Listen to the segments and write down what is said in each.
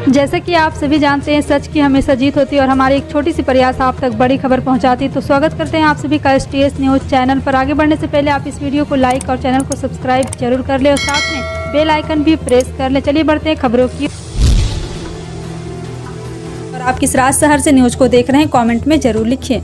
जैसा कि आप सभी जानते हैं, सच की हमेशा जीत होती है और हमारी एक छोटी सी प्रयास आप तक बड़ी खबर पहुंचाती है। तो स्वागत करते हैं आप सभी का STS न्यूज़ चैनल पर। आगे बढ़ने से पहले आप इस वीडियो को लाइक और चैनल को सब्सक्राइब जरूर कर ले और साथ में बेल आइकन भी प्रेस कर ले। चलिए बढ़ते हैं खबरों की। और आप किस राज शहर से न्यूज़ को देख रहे हैं, कमेंट में जरूर लिखिए।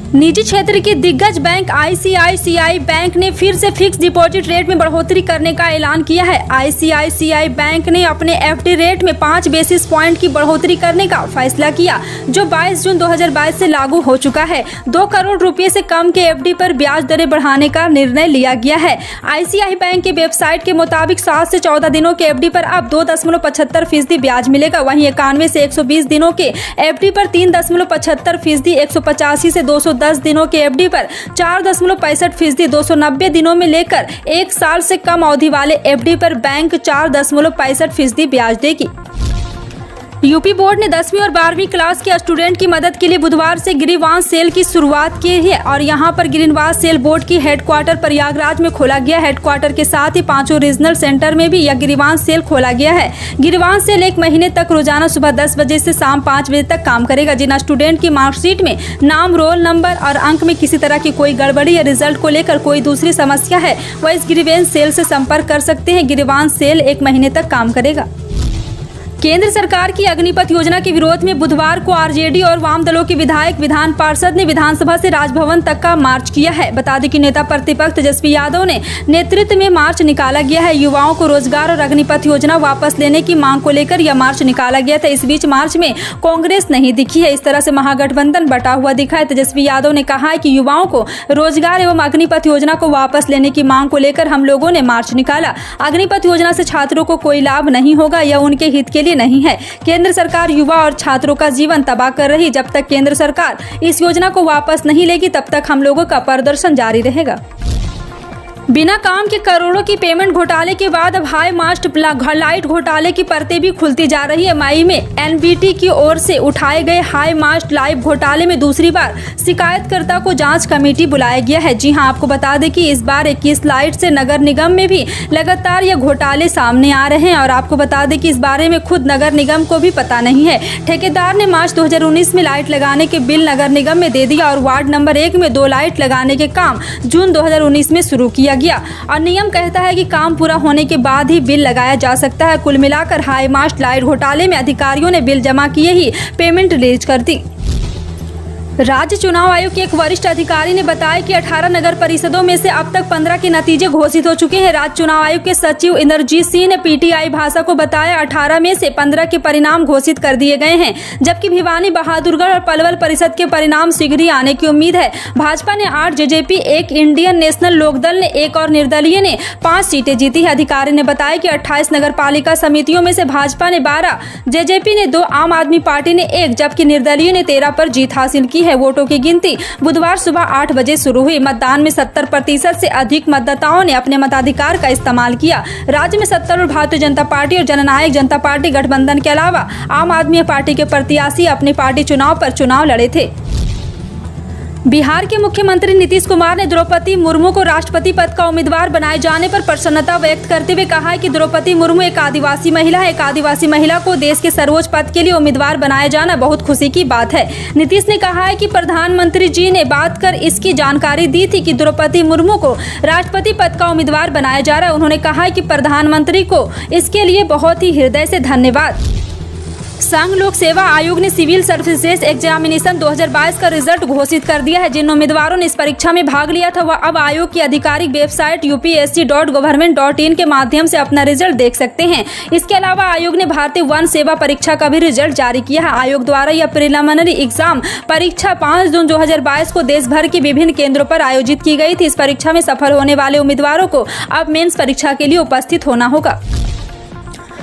निजी क्षेत्र की दिग्गज बैंक ICICI बैंक ने फिर से फिक्स डिपॉजिट रेट में बढ़ोतरी करने का ऐलान किया है। ICICI बैंक ने अपने FD रेट में 5 बेसिस पॉइंट की बढ़ोतरी करने का फैसला किया, जो 22 जून 2022 से लागू हो चुका है। 2 करोड़ रुपए से कम के FD पर ब्याज दरें बढ़ाने का निर्णय लिया गया है। ICICI बैंक के वेबसाइट के मुताबिक 7 से 14 दिनों के FD पर अब 2.75% ब्याज मिलेगा। वहीं 91 से 120 दिनों के FD पर 3.75%, 185 से 210 दिनों के FD पर 4.65%, 290 दिनों में लेकर 1 साल से कम अवधि वाले FD पर बैंक 4.65% ब्याज देगी। यूपी बोर्ड ने 10वीं और 12वीं क्लास के स्टूडेंट की मदद के लिए बुधवार से गिरिवांश सेल की शुरुआत की है और यहां पर गिरिवांश सेल बोर्ड की हेडक्वार्टर प्रयागराज में खोला गया। हेडक्वार्टर के साथ ही 5 रीजनल सेंटर में भी यह गिरिवांश सेल खोला गया है। गिरिवांश सेल 1 महीने तक रोजाना सुबह 10 बजे से शाम 5 बजे तक काम करेगा। जिन स्टूडेंट की मार्कशीट में नाम, रोल नंबर और अंक में किसी तरह की कोई गड़बड़ी या रिजल्ट को लेकर कोई दूसरी समस्या है, वह इस गिरिवांश सेल से संपर्क कर सकते हैं। गिरिवांश सेल 1 महीने तक काम करेगा। केंद्र सरकार की अग्निपथ योजना के विरोध में बुधवार को RJD और वाम दलों के विधायक विधान पार्षद ने विधानसभा से राजभवन तक का मार्च किया है। बता दें कि नेता प्रतिपक्ष तेजस्वी यादव ने नेतृत्व में मार्च निकाला गया है। युवाओं को रोजगार और अग्निपथ योजना वापस लेने की मांग को लेकर यह मार्च निकाला गया था। इस बीच मार्च में कांग्रेस नहीं दिखी है। इस तरह से महागठबंधन बटा हुआ दिखा है। तेजस्वी यादव ने कहा है कि युवाओं को रोजगार एवं अग्निपथ योजना को वापस लेने की मांग को लेकर हम लोगों ने मार्च निकाला। अग्निपथ योजना से छात्रों को कोई लाभ नहीं होगा, यह उनके हित के लिए नहीं है। केंद्र सरकार युवा और छात्रों का जीवन तबाह कर रही। जब तक केंद्र सरकार इस योजना को वापस नहीं लेगी, तब तक हम लोगों का प्रदर्शन जारी रहेगा। बिना काम के करोड़ों की पेमेंट घोटाले के बाद अब हाई मास्ट लाइट घोटाले की परतें भी खुलती जा रही है। मई में NBT की ओर से उठाए गए हाई मास्ट लाइट घोटाले में दूसरी बार शिकायतकर्ता को जांच कमेटी बुलाया गया है। जी हां, आपको बता दें कि इस बार 21 लाइट से नगर निगम में भी लगातार ये घोटाले सामने आ रहे हैं और आपको बता दें कि इस बारे में खुद नगर निगम को भी पता नहीं है। ठेकेदार ने मार्च 2019 में लाइट लगाने के बिल नगर निगम में दे दिया और वार्ड नंबर 1 में 2 लाइट लगाने के काम जून 2019 में शुरू किया गया और नियम कहता है कि काम पूरा होने के बाद ही बिल लगाया जा सकता है। कुल मिलाकर हाई मास्ट लाइट घोटाले में अधिकारियों ने बिल जमा किए ही पेमेंट रिलीज कर दी। राज्य चुनाव आयोग के एक वरिष्ठ अधिकारी ने बताया कि 18 नगर परिषदों में से अब तक 15 के नतीजे घोषित हो चुके हैं। राज्य चुनाव आयोग के सचिव इंद्रजीत सिंह ने PTI भाषा को बताया 18 में से 15 के परिणाम घोषित कर दिए गए हैं, जबकि भिवानी, बहादुरगढ़ और पलवल परिषद के परिणाम शीघ्र ही आने की उम्मीद है। भाजपा ने 8, JJP 1, इंडियन नेशनल लोकदल ने 1 और निर्दलीय ने 5 सीटें जीती है। अधिकारी ने बताया कि 28 नगर पालिका समितियों में से भाजपा ने 12, JJP ने 2, आम आदमी पार्टी ने 1 जबकि निर्दलीय ने 13 पर जीत हासिल की है। वोटों की गिनती बुधवार सुबह 8 बजे शुरू हुई। मतदान में 70% से अधिक मतदाताओं ने अपने मताधिकार का इस्तेमाल किया। राज्य में सत्तारूढ़ भारतीय जनता पार्टी और जननायक जनता पार्टी गठबंधन के अलावा आम आदमी पार्टी के प्रत्याशी अपनी पार्टी चुनाव पर चुनाव लड़े थे। बिहार के मुख्यमंत्री नीतीश कुमार ने द्रौपदी मुर्मू को राष्ट्रपति पद का उम्मीदवार बनाए जाने पर प्रसन्नता व्यक्त करते हुए कहा है कि द्रौपदी मुर्मू एक आदिवासी महिला है। एक आदिवासी महिला को देश के सर्वोच्च पद के लिए उम्मीदवार बनाया जाना बहुत खुशी की बात है। नीतीश ने कहा है कि प्रधानमंत्री जी ने बात कर इसकी जानकारी दी थी कि द्रौपदी मुर्मू को राष्ट्रपति पद का उम्मीदवार बनाया जा रहा है। उन्होंने कहा है कि प्रधानमंत्री को इसके लिए बहुत ही हृदय से धन्यवाद। संघ लोक सेवा आयोग ने सिविल सर्विसेज एग्जामिनेशन 2022 का रिजल्ट घोषित कर दिया है। जिन उम्मीदवारों ने इस परीक्षा में भाग लिया था वह अब आयोग की आधिकारिक वेबसाइट upsc.government.in के माध्यम से अपना रिजल्ट देख सकते हैं। इसके अलावा आयोग ने भारतीय वन सेवा परीक्षा का भी रिजल्ट जारी किया है। आयोग द्वारा यह प्रिलिमिनरी एग्जाम परीक्षा 5 जून 2022 को देश भर के विभिन्न केंद्रों पर आयोजित की गई थी। इस परीक्षा में सफल होने वाले उम्मीदवारों को अब मेंस परीक्षा के लिए उपस्थित होना होगा।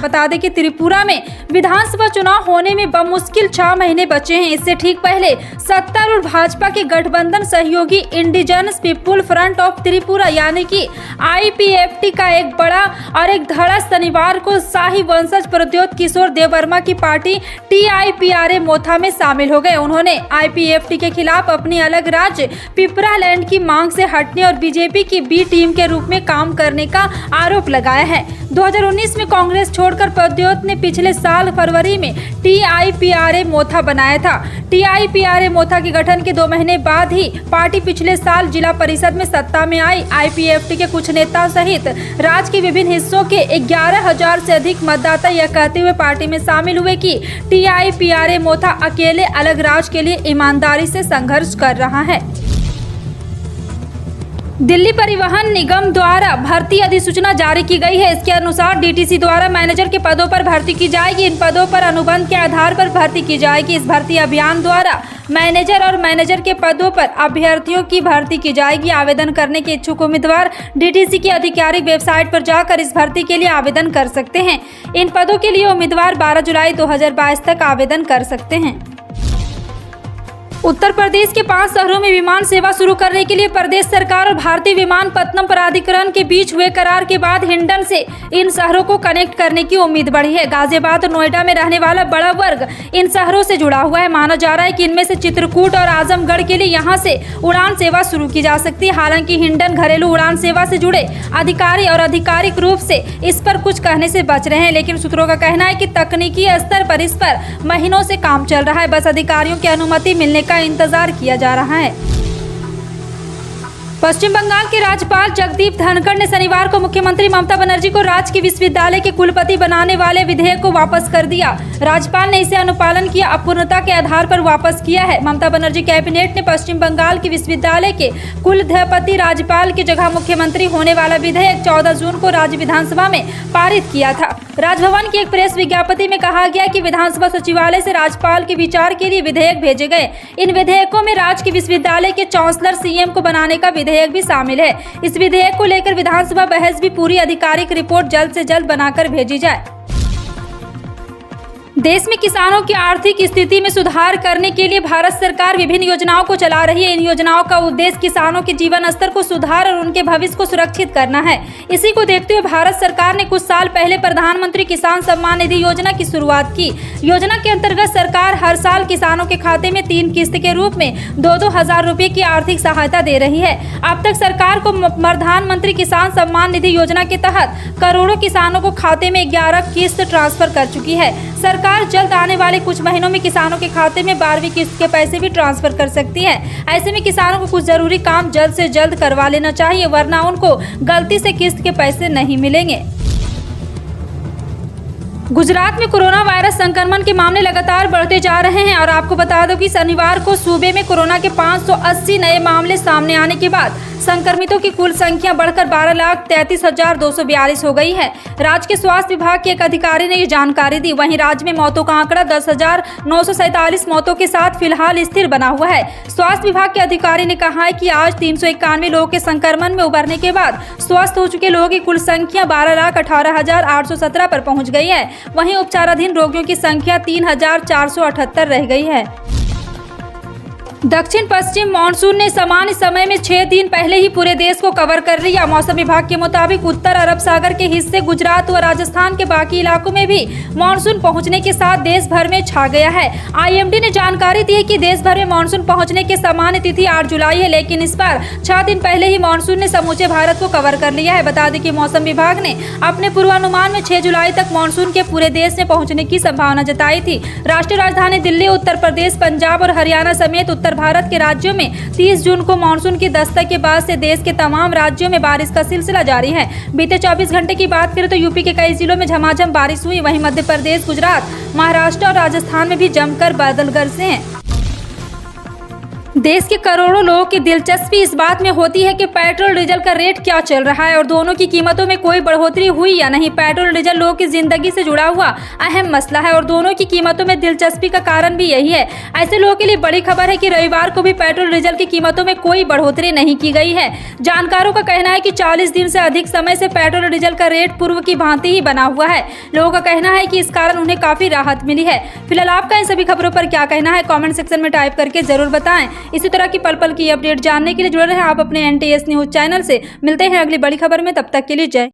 बता दें कि त्रिपुरा में विधानसभा चुनाव होने में बमुश्किल 6 महीने बचे हैं। इससे ठीक पहले सत्तारूढ़ भाजपा के गठबंधन सहयोगी indigenous people front of Tripura यानी कि IPFT का एक बड़ा और एक धड़ा शनिवार को शाही वंशज प्रद्योत किशोर देववर्मा की पार्टी TIPRA मोथा में शामिल हो गए। उन्होंने IPFT के खिलाफ अपनी अलग राज्य पिपरालैंड की मांग से हटने और बीजेपी की B टीम के रूप में काम करने का आरोप लगाया है। 2019 में कांग्रेस छोड़कर प्रद्योत ने पिछले साल फरवरी में TIPRA मोथा बनाया था। TIPRA मोथा के गठन के 2 महीने बाद ही पार्टी पिछले साल जिला परिषद में सत्ता में आई। IPFT के कुछ नेता सहित राज्य के विभिन्न हिस्सों के 11,000 से अधिक मतदाता यह कहते हुए पार्टी में शामिल हुए कि TIPRA मोथा अकेले अलग राज्य के लिए ईमानदारी से संघर्ष कर रहा है। दिल्ली परिवहन निगम द्वारा भर्ती अधिसूचना जारी की गई है। इसके अनुसार DTC द्वारा मैनेजर के पदों पर भर्ती की जाएगी। इन पदों पर अनुबंध के आधार पर भर्ती की जाएगी। इस भर्ती अभियान द्वारा मैनेजर और मैनेजर के पदों पर अभ्यर्थियों की भर्ती की जाएगी। आवेदन करने के इच्छुक उम्मीदवार DTC की आधिकारिक वेबसाइट पर जाकर इस भर्ती के लिए आवेदन कर सकते हैं। इन पदों के लिए उम्मीदवार 12 जुलाई 2022 तक आवेदन कर सकते हैं। उत्तर प्रदेश के 5 शहरों में विमान सेवा शुरू करने के लिए प्रदेश सरकार और भारतीय विमानपत्तनम प्राधिकरण के बीच हुए करार के बाद हिंडन से इन शहरों को कनेक्ट करने की उम्मीद बढ़ी है। गाजियाबाद और नोएडा में रहने वाला बड़ा वर्ग इन शहरों से जुड़ा हुआ है। माना जा रहा है कि इनमें से चित्रकूट और आजमगढ़ के लिए यहां से उड़ान सेवा शुरू की जा सकती है। हालांकि हिंडन घरेलू उड़ान सेवा से जुड़े अधिकारी और आधिकारिक रूप से इस पर कुछ कहने से बच रहे हैं, लेकिन सूत्रों का कहना है कि तकनीकी स्तर पर इस पर महीनों से काम चल रहा है। बस अधिकारियों की अनुमति मिलने का इंतजार किया जा रहा है। पश्चिम बंगाल के राज्यपाल जगदीप धनखड़ ने शनिवार को मुख्यमंत्री ममता बनर्जी को राजकीय विश्वविद्यालय के कुलपति बनाने वाले विधेयक को वापस कर दिया। राज्यपाल ने इसे अनुपालन की अपूर्णता के आधार पर वापस किया है। ममता बनर्जी कैबिनेट ने पश्चिम बंगाल के विश्वविद्यालय के कुलाधिपति राज्यपाल की जगह मुख्यमंत्री होने वाला विधेयक 14 जून को राज्य विधानसभा में पारित किया था। राजभवन की एक प्रेस विज्ञप्ति में कहा गया कि विधानसभा सचिवालय से राज्यपाल के विचार के लिए विधेयक भेजे गए। इन विधेयकों में राज्य के विश्वविद्यालय के चांसलर CM को बनाने का विधेयक भी शामिल है। इस विधेयक को लेकर विधानसभा बहस भी पूरी आधिकारिक रिपोर्ट जल्द से जल्द बनाकर भेजी जाए। देश में किसानों की आर्थिक स्थिति में सुधार करने के लिए भारत सरकार विभिन्न योजनाओं को चला रही है। इन योजनाओं का उद्देश्य किसानों के जीवन स्तर को सुधार और उनके भविष्य को सुरक्षित करना है। इसी को देखते हुए भारत सरकार ने कुछ साल पहले प्रधानमंत्री किसान सम्मान निधि योजना की शुरुआत की। योजना के अंतर्गत सरकार हर साल किसानों के खाते में 3 किस्त के रूप में 2-2 हजार रुपए की आर्थिक सहायता दे रही है। अब तक सरकार को प्रधानमंत्री किसान सम्मान निधि योजना के तहत करोड़ों किसानों को खाते में 11 किस्त ट्रांसफर कर चुकी है। सरकार जल्द आने वाले कुछ महीनों में किसानों के खाते में 12वीं किस्त के पैसे भी ट्रांसफर कर सकती है। ऐसे में किसानों को कुछ जरूरी काम जल्द से जल्द करवा लेना चाहिए, वरना उनको गलती से किस्त के पैसे नहीं मिलेंगे। गुजरात में कोरोना वायरस संक्रमण के मामले लगातार बढ़ते जा रहे हैं और आपको बता दो कि शनिवार को सूबे में कोरोना के 580 नए मामले सामने आने के बाद संक्रमितों की कुल संख्या बढ़कर 12,33,242 हो गई है। राज्य के स्वास्थ्य विभाग के एक अधिकारी ने ये जानकारी दी। वहीं राज्य में मौतों का आंकड़ा 10,947 मौतों के साथ फिलहाल स्थिर बना हुआ है। स्वास्थ्य विभाग के अधिकारी ने कहा है कि आज 391 लोगों के संक्रमण में उबरने के बाद स्वस्थ हो चुके लोगों की कुल संख्या 12,18,817 पर पहुंच गई है। वहीं उपचाराधीन रोगियों की संख्या 3,478 रह गई है। दक्षिण पश्चिम मानसून ने सामान्य समय में 6 दिन पहले ही पूरे देश को कवर कर लिया। मौसम विभाग के मुताबिक उत्तर अरब सागर के हिस्से, गुजरात व राजस्थान के बाकी इलाकों में भी मानसून पहुंचने के साथ देश भर में छा गया है। IMD ने जानकारी दी है कि देश भर में मानसून पहुंचने की सामान्य तिथि 8 जुलाई है, लेकिन इस बार 6 दिन पहले ही मानसून ने समूचे भारत को कवर कर लिया है। बता दें कि मौसम विभाग ने अपने पूर्वानुमान में 6 जुलाई तक मानसून के पूरे देश में पहुँचने की संभावना जताई थी। राष्ट्रीय राजधानी दिल्ली, उत्तर प्रदेश, पंजाब और हरियाणा समेत उत्तर भारत के राज्यों में 30 जून को मानसून की दस्तक के बाद से देश के तमाम राज्यों में बारिश का सिलसिला जारी है। बीते 24 घंटे की बात करें तो यूपी के कई जिलों में झमाझम बारिश हुई। वहीं मध्य प्रदेश, गुजरात, महाराष्ट्र और राजस्थान में भी जमकर बादल गरजे हैं। देश के करोड़ों लोगों की दिलचस्पी इस बात में होती है कि पेट्रोल डीजल का रेट क्या चल रहा है और दोनों की कीमतों में कोई बढ़ोतरी हुई या नहीं। पेट्रोल डीजल लोगों की जिंदगी से जुड़ा हुआ अहम मसला है और दोनों की कीमतों में दिलचस्पी का कारण भी यही है। ऐसे लोगों के लिए बड़ी खबर है कि रविवार को भी पेट्रोल डीजल की कीमतों में कोई बढ़ोतरी नहीं की गई है। जानकारों का कहना है कि 40 दिन से अधिक समय से पेट्रोल डीजल का रेट पूर्व की भांति ही बना हुआ है। लोगों का कहना है कि इस कारण उन्हें काफी राहत मिली है। फिलहाल आपका इन सभी खबरों पर क्या कहना है, कमेंट सेक्शन में टाइप करके जरूर बताएं। इसी तरह की पल पल की अपडेट जानने के लिए जुड़े रहें आप अपने NTS न्यूज चैनल से। मिलते हैं अगली बड़ी खबर में, तब तक के लिए जय।